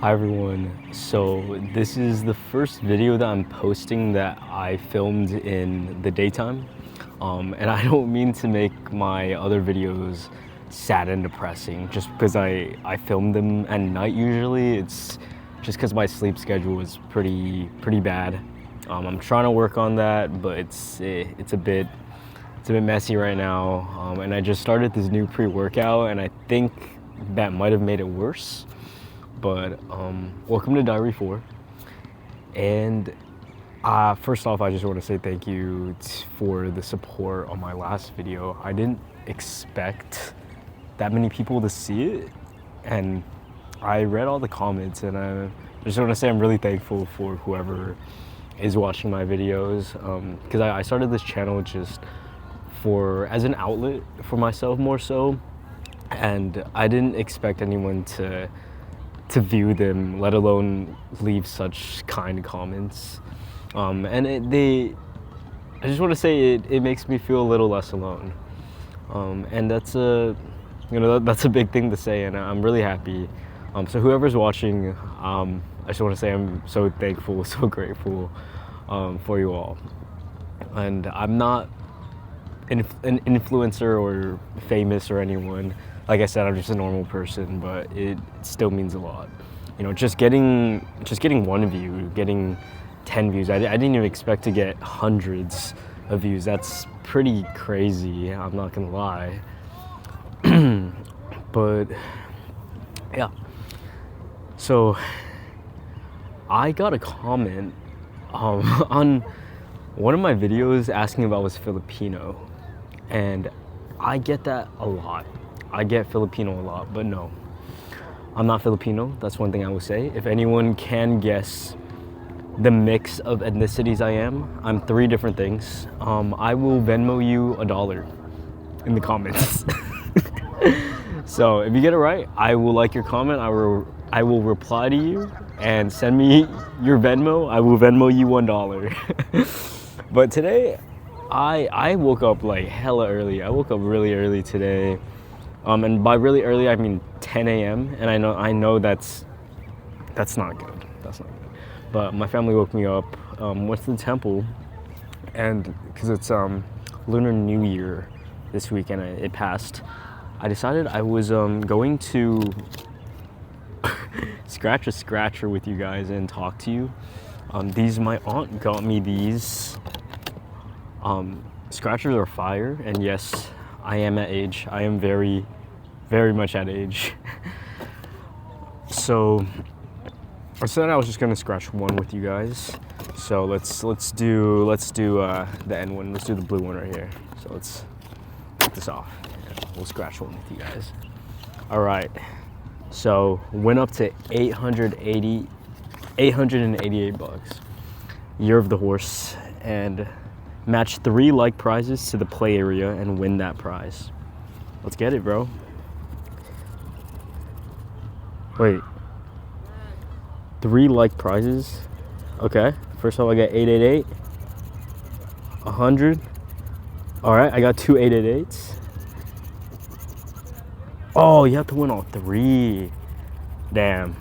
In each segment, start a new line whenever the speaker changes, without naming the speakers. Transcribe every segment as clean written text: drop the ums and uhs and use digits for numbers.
Hi everyone, so this is the first video that I'm posting that I filmed in the daytime, and I don't mean to make my other videos sad and depressing just because I film them at night usually. It's just because my sleep schedule is pretty bad. I'm trying to work on that, but it's a bit messy right now, and I just started this new pre-workout and I think that might have made it worse. But welcome to diary.4, and first off, I just want to say thank you for the support on my last video. I didn't expect that many people to see it, and I read all the comments, and I just want to say I'm really thankful for whoever is watching my videos, because I started this channel just as an outlet for myself more so, and I didn't expect anyone to view them, let alone leave such kind comments. And I just want to say it makes me feel a little less alone. And that's that's a big thing to say, and I'm really happy. So whoever's watching, I just want to say I'm so thankful, so grateful for you all. And I'm not an influencer or famous or anyone. Like I said, I'm just a normal person, but it still means a lot. You know, just getting one view, getting 10 views. I didn't even expect to get hundreds of views. That's pretty crazy, I'm not gonna lie. But yeah. So I got a comment on one of my videos asking if I was Filipino, and I get that a lot. I get Filipino a lot, but no, I'm not Filipino. That's one thing I will say. If anyone can guess the mix of ethnicities I am, I'm 3 different things. I will Venmo you $1 in the comments. So if you get it right, I will like your comment. I will reply to you and send me your Venmo. I will Venmo you $1. But today, I woke up like hella early. I woke up really early today. And by really early, I mean 10 a.m. And I know that's not good. That's not good. But my family woke me up, went to the temple, and because it's Lunar New Year this weekend, it passed. I decided I was going to scratch a scratcher with you guys and talk to you. My aunt got me these. Scratchers are fire, and yes, I am at age. I am very much at age. So I said I was just gonna scratch one with you guys. So let's do the end one. Let's do the blue one right here. So let's take this off. We'll scratch one with you guys. All right. So went up to 888 bucks. Year of the horse, and match 3 like prizes to the play area and win that prize. Let's get it, bro. Wait. 3 like prizes? Okay. First off, I got 888. 100. Alright, I got 2 888s. Oh, you have to win all 3. Damn.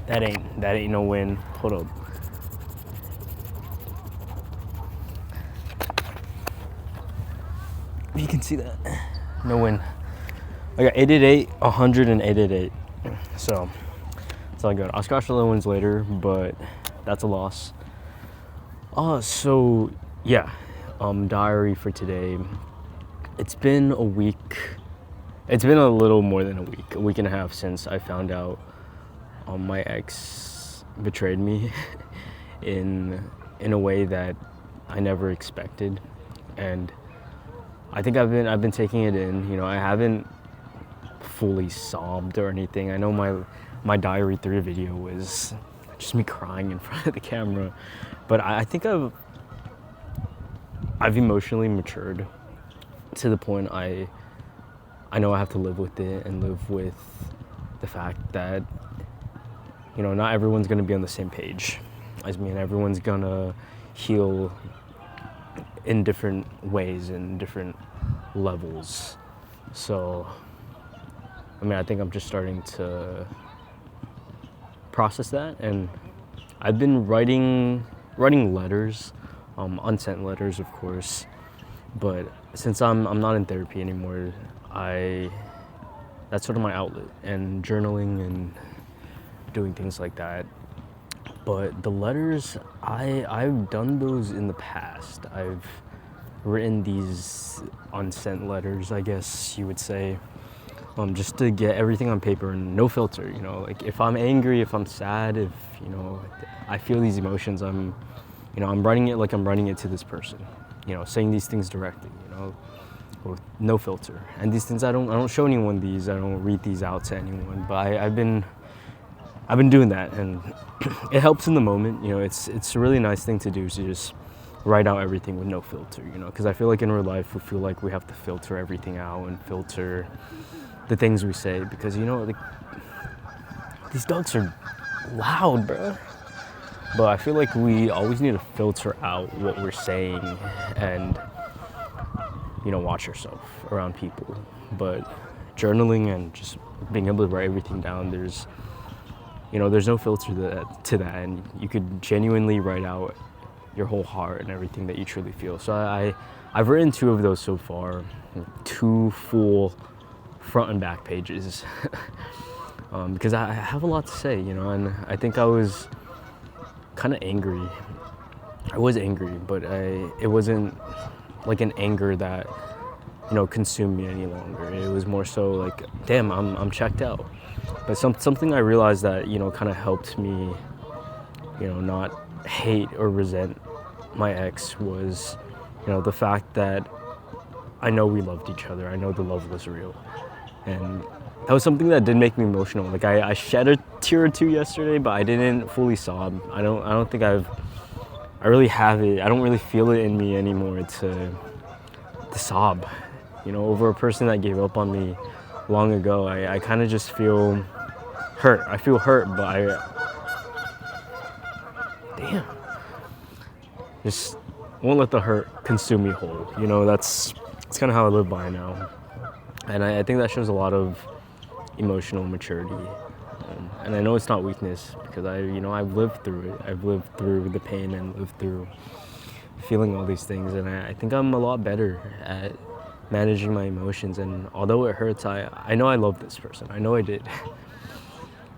That ain't no win. Hold up. You can see that. No win. I got 888, 100, and 888. So it's all good. I'll scratch the other ones later, but that's a loss. So yeah. Diary for today. It's been a week. It's been a little more than a week and a half since I found out my ex betrayed me in a way that I never expected, and I think I've been taking it in. You know, I haven't fully sobbed or anything. I know my diary 3 video was just me crying in front of the camera, but I think I've emotionally matured to the point I know I have to live with it and live with the fact that, you know, not everyone's gonna be on the same page as me, and everyone's gonna heal in different ways and different levels. So I mean, I think I'm just starting to process that, and I've been writing letters, unsent letters, of course. But since I'm not in therapy anymore, that's sort of my outlet, and journaling and doing things like that. But the letters, I've done those in the past. I've written these unsent letters, I guess you would say, just to get everything on paper and no filter. Like if I'm angry, if I'm sad, if I feel these emotions, I'm writing it like I'm writing it to this person. Saying these things directly. With no filter. And these things I don't show anyone these. I don't read these out to anyone. But I've been doing that, and it helps in the moment. It's a really nice thing to do, to just write out everything with no filter. Because I feel like in real life we feel like we have to filter everything out and filter the things we say, because like, these dogs are loud, bro. But I feel like we always need to filter out what we're saying and watch yourself around people. But journaling and just being able to write everything down, there's no filter to that, and you could genuinely write out your whole heart and everything that you truly feel. So I've written 2 of those so far, 2 full front and back pages, because I have a lot to say, and I think I was kind of angry. I was angry, but it wasn't like an anger that consumed me any longer. It was more so like, damn, I'm checked out. But something I realized that kind of helped me not hate or resent my ex was the fact that I know we loved each other. I know the love was real, and that was something that did make me emotional. Like I shed a tear or two yesterday, but I didn't fully sob. I don't think I really have it. I don't really feel it in me anymore to sob, over a person that gave up on me long ago. I kind of just feel hurt. I feel hurt, but just won't let the hurt consume me whole. That's kind of how I live by now. And I think that shows a lot of emotional maturity. And I know it's not weakness, because I've lived through it. I've lived through the pain and lived through feeling all these things. And I think I'm a lot better at managing my emotions. And although it hurts, I know I love this person. I know I did.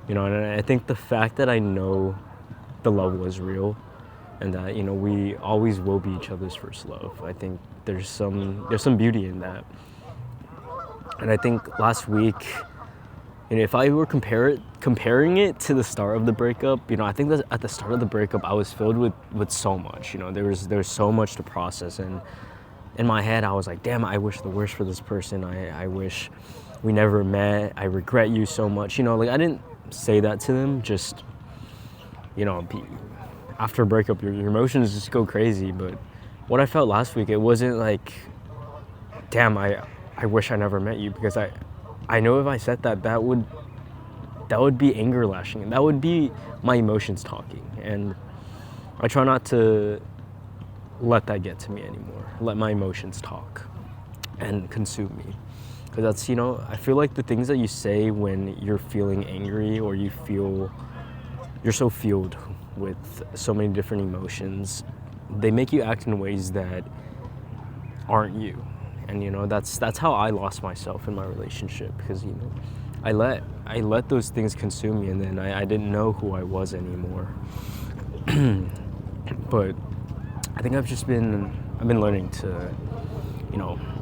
And I think the fact that I know the love was real, and that we always will be each other's first love, I think there's some beauty in that. And I think last week, if I were comparing it to the start of the breakup, I think that at the start of the breakup I was filled with so much. There was so much to process, and in my head I was like, damn, I wish the worst for this person. I wish we never met. I regret you so much. Like I didn't say that to them. Just after a breakup, your emotions just go crazy. But what I felt last week, it wasn't like, damn, I wish I never met you, because I know if I said that would be anger lashing, and that would be my emotions talking. And I try not to let that get to me anymore. Let my emotions talk and consume me. Because that's, I feel like the things that you say when you're feeling angry, or you're so fueled with so many different emotions, they make you act in ways that aren't you. And that's how I lost myself in my relationship, because I let those things consume me, and then I didn't know who I was anymore. But I think I've been learning to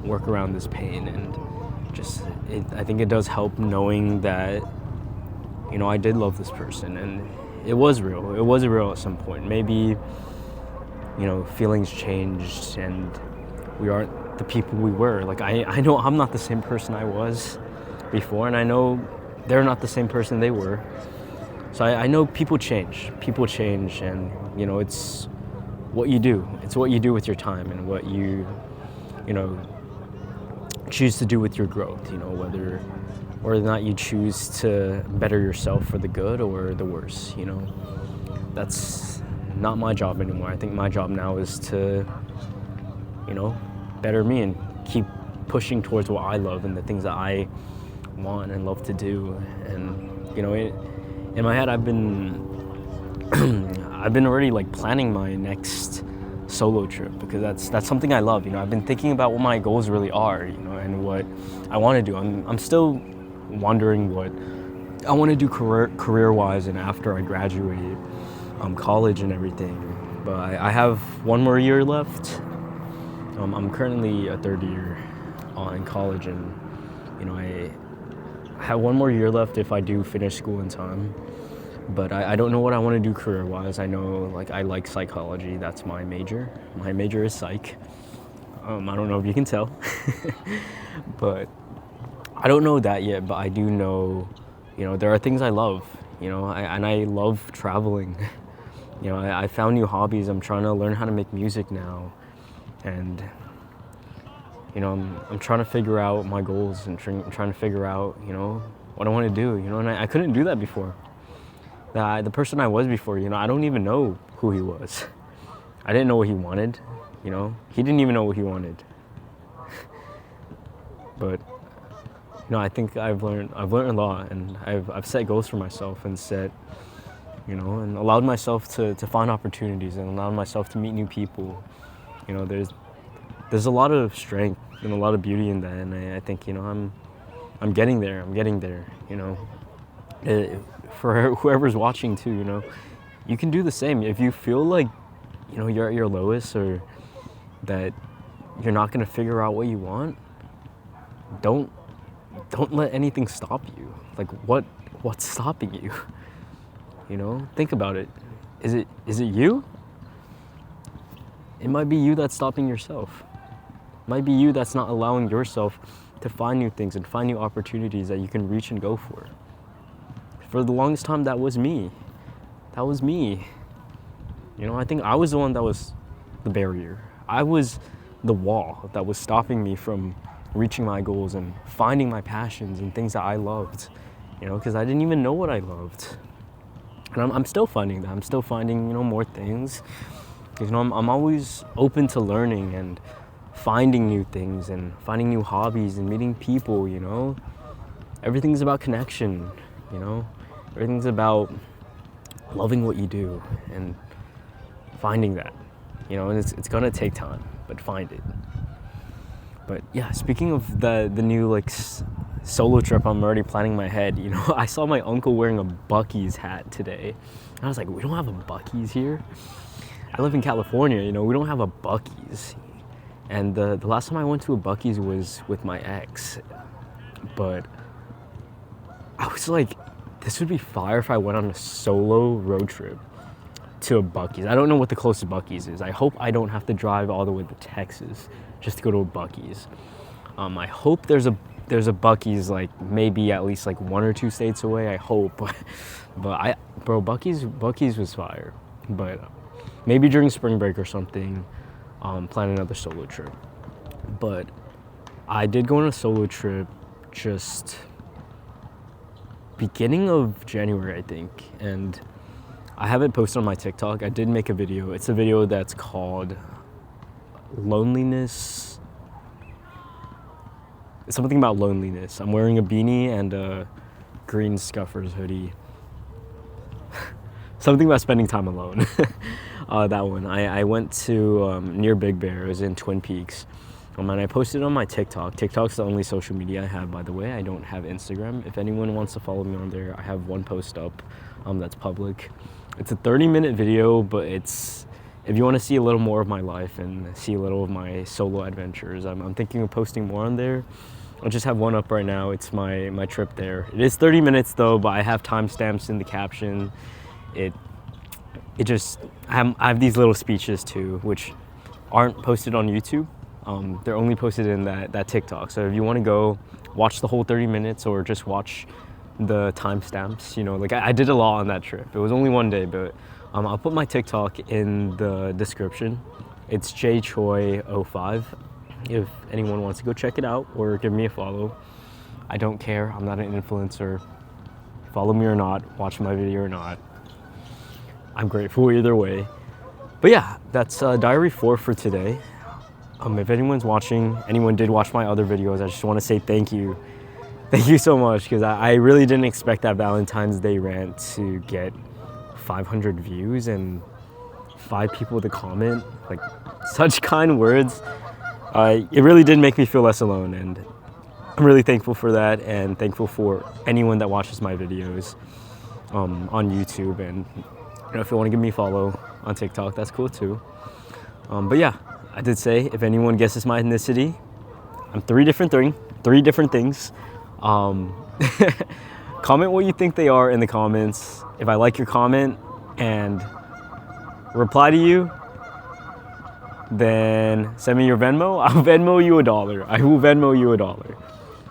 work around this pain, and I think it does help knowing that I did love this person, and it was real. It was real at some point. Maybe feelings changed, and we aren't the people we were. Like I know I'm not the same person I was before, and I know they're not the same person they were. So I know people change, and it's what you do. It's what you do with your time, and what you choose to do with your growth. Whether or not you choose to better yourself for the good or the worse. That's not my job anymore. I think my job now is to better me and keep pushing towards what I love and the things that I want and love to do. And in my head, I've been I've been already like planning my next solo trip because that's something I love. You know, I've been thinking about what my goals really are, you know, and what I want to do. I'm still wondering what I want to do career-wise and after I graduate college and everything. But I have one more year left. I'm currently a third year in college, and you know, I have one more year left if I do finish school in time. But I don't know what I want to do career-wise. I know like I like psychology. That's my major. My major is psych. I don't know if you can tell, but I don't know that yet. But I do know, you know, there are things I love. You know, and I love traveling. You know, I found new hobbies. I'm trying to learn how to make music now, and you know, I'm trying to figure out my goals and trying to figure out, you know, what I want to do. You know, and I couldn't do that before. The person I was before, you know, I don't even know who he was. I didn't know what he wanted, you know. He didn't even know what he wanted. But, you know, I think I've learned a lot, and I've set goals for myself and you know, and allowed myself to find opportunities and allowed myself to meet new people. You know, there's a lot of strength and a lot of beauty in that, and I think, you know, I'm getting there. You know. For whoever's watching too, you know, you can do the same. If you feel like, you know, you're at your lowest or that you're not gonna figure out what you want, don't let anything stop you. Like what's stopping you? You know, think about it. Is it you? It might be you that's stopping yourself. It might be you that's not allowing yourself to find new things and find new opportunities that you can reach and go for. For the longest time, that was me. You know, I think I was the one that was the barrier. I was the wall that was stopping me from reaching my goals and finding my passions and things that I loved, you know, because I didn't even know what I loved. And I'm still finding that. I'm still finding, you know, more things. Because, you know, I'm always open to learning and finding new things and finding new hobbies and meeting people, you know. Everything's about connection, you know. Everything's about loving what you do and finding that, you know, and it's gonna take time, but find it. But yeah, speaking of the new like solo trip, I'm already planning in my head. You know, I saw my uncle wearing a Buc-ee's hat today. And I was like, we don't have a Buc-ee's here. I live in California, you know, we don't have a Buc-ee's. And the last time I went to a Buc-ee's was with my ex. But I was like, this would be fire if I went on a solo road trip to a Buc-ee's. I don't know what the closest Buc-ee's is. I hope I don't have to drive all the way to Texas just to go to a Buc-ee's. I hope there's a Buc-ee's like maybe at least like 1 or 2 states away. I hope, but Buc-ee's was fire. But maybe during spring break or something, plan another solo trip. But I did go on a solo trip just beginning of January, I think, and I have it posted on my TikTok. I did make a video. It's a video that's called Loneliness. It's something about loneliness. I'm wearing a beanie and a green Scuffers hoodie. Something about spending time alone. That one. I went to near Big Bear. It was in Twin Peaks. And I posted it on my TikTok. TikTok's the only social media I have, by the way. I don't have Instagram. If anyone wants to follow me on there, I have one post up that's public. It's a 30-minute video, but it's if you want to see a little more of my life and see a little of my solo adventures, I'm thinking of posting more on there. I'll just have one up right now. It's my trip there. It is 30 minutes though, but I have timestamps in the caption. It just I have these little speeches too, which aren't posted on YouTube. They're only posted in that TikTok. So if you want to go watch the whole 30 minutes or just watch the timestamps, you know, like I did a lot on that trip. It was only one day, but I'll put my TikTok in the description. It's jchoi05. If anyone wants to go check it out or give me a follow. I don't care. I'm not an influencer. Follow me or not, watch my video or not. I'm grateful either way. But yeah, that's diary 4 for today. If anyone's watching, anyone did watch my other videos, I just want to say thank you. Thank you so much, because I really didn't expect that Valentine's Day rant to get 500 views and 5 people to comment, like, such kind words. It really did make me feel less alone, and I'm really thankful for that, and thankful for anyone that watches my videos on YouTube. And if you want to give me a follow on TikTok, that's cool too. But yeah, I did say, if anyone guesses my ethnicity, I'm three different things. Comment what you think they are in the comments. If I like your comment and reply to you, then send me your Venmo. I'll Venmo you $1. I will Venmo you $1.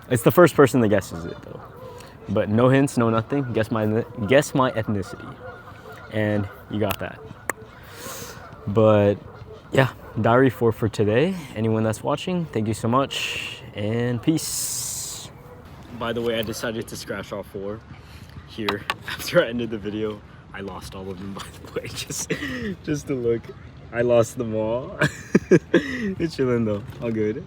It's the first person that guesses it though. But no hints, no nothing. Guess my ethnicity, and you got that. But yeah, diary 4 for today. Anyone that's watching, thank you so much, and peace. By the way, I decided to scratch off 4 here after I ended the video. I lost all of them, by the way. Just to look, I lost them all. It's chilling though, all good.